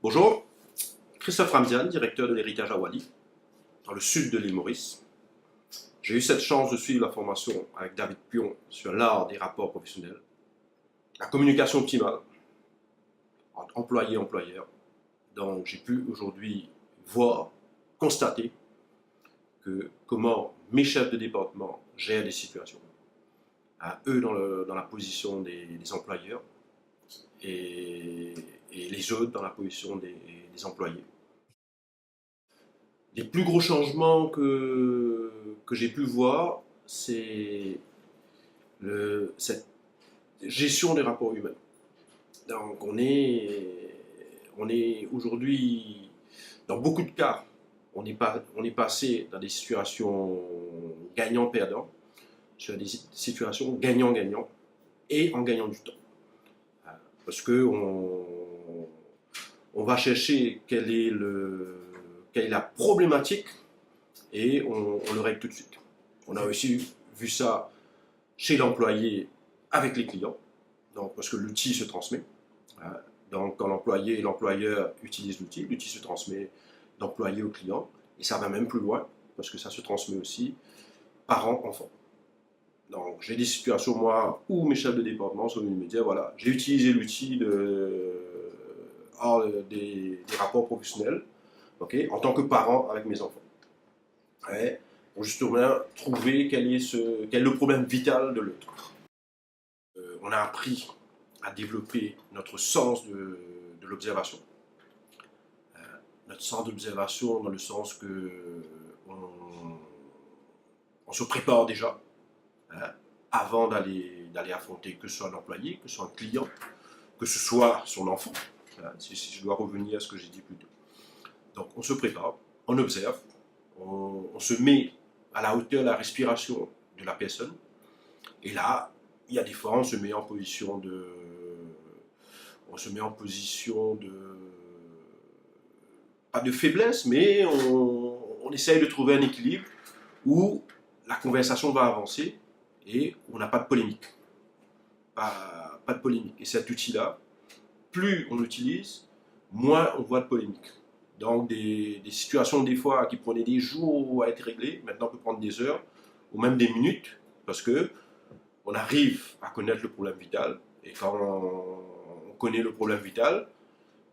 Bonjour, Christophe Ramzian, directeur de l'héritage à Wally, dans le sud de l'île Maurice. J'ai eu cette chance de suivre la formation avec David Pion sur l'art des rapports professionnels, la communication optimale entre employé et employeur. Donc j'ai pu aujourd'hui voir, constater comment mes chefs de département gèrent des situations, eux dans la position des employeurs et les autres dans la position des employés. Les plus gros changements que j'ai pu voir, c'est cette gestion des rapports humains. Donc on est aujourd'hui, dans beaucoup de cas, on est passé dans des situations gagnant-perdant, sur des situations gagnant-gagnant et en gagnant du temps. Parce qu'on on va chercher quelle est la problématique et on le règle tout de suite. On a aussi vu ça chez l'employé avec les clients, donc, parce que l'outil se transmet. Donc quand l'employé et l'employeur utilisent l'outil se transmet d'employé au client, et ça va même plus loin, parce que ça se transmet aussi parents-enfants. Donc j'ai des situations, moi, où mes chefs de département sont venus me dire, voilà, j'ai utilisé l'outil des rapports professionnels, okay, en tant que parent avec mes enfants. Ouais, pour justement trouver quel est le problème vital de l'autre. On a appris à développer notre sens de l'observation. Notre sens d'observation dans le sens que on se prépare déjà avant d'aller affronter que ce soit un employé, que ce soit un client, que ce soit son enfant, si je dois revenir à ce que j'ai dit plus tôt. Donc on se prépare, on observe, on se met à la hauteur de la respiration de la personne, et là, il y a des fois, on se met en position de pas de faiblesse, mais on essaye de trouver un équilibre où la conversation va avancer et on n'a pas de polémique. Pas de polémique. Et cet outil-là, plus on l'utilise, moins on voit de polémique. Donc des situations des fois qui prenaient des jours à être réglées, maintenant peut prendre des heures ou même des minutes, parce que on arrive à connaître le problème vital, et quand on connaît le problème vital,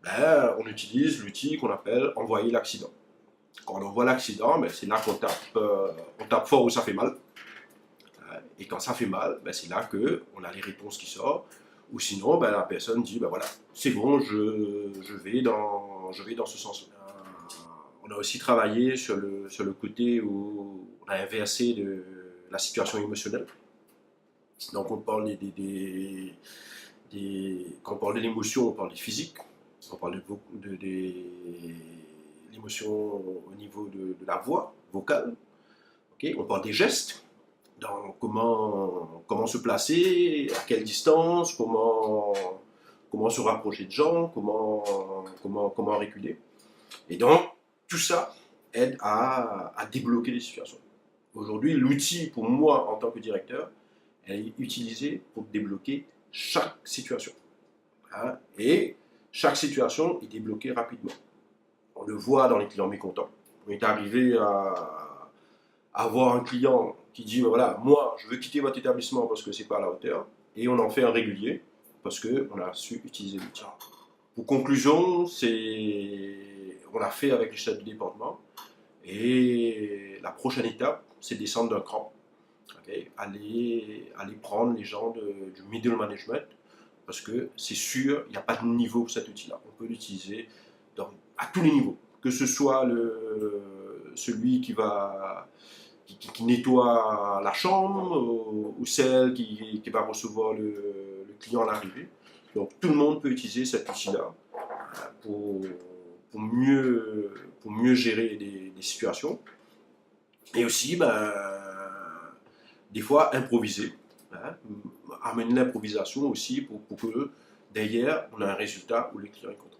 ben, on utilise l'outil qu'on appelle envoyer l'accident. Quand on envoie l'accident, ben, c'est là qu'on tape fort où ça fait mal. Et quand ça fait mal, ben, c'est là qu'on a les réponses qui sortent. Ou sinon, ben, la personne dit, ben voilà, c'est bon, je vais dans ce sens-là. On a aussi travaillé sur le côté où on a inversé la situation émotionnelle. Donc on parle quand on parle de l'émotion, on parle des physiques, on parle de l'émotion au niveau de la voix vocale, okay? On parle des gestes, donc comment se placer, à quelle distance, comment se rapprocher de gens, comment reculer. Et donc tout ça aide à débloquer les situations. Aujourd'hui, l'outil pour moi en tant que directeur, elle est utilisée pour débloquer chaque situation. Et chaque situation est débloquée rapidement. On le voit dans les clients mécontents. On est arrivé à avoir un client qui dit, voilà, moi, je veux quitter votre établissement parce que ce n'est pas à la hauteur, et on en fait un régulier parce qu'on a su utiliser l'outil. Pour conclusion, on a fait avec les chefs de département, et la prochaine étape, c'est descendre d'un cran. Okay, aller prendre les gens du middle management, parce que c'est sûr, il n'y a pas de niveau pour cet outil-là. On peut l'utiliser à tous les niveaux, que ce soit celui qui nettoie la chambre ou celle qui va recevoir le client à l'arrivée. Donc tout le monde peut utiliser cet outil-là pour mieux gérer des situations. Et aussi, des fois improviser, amener l'improvisation aussi pour que derrière on a un résultat où le client est content.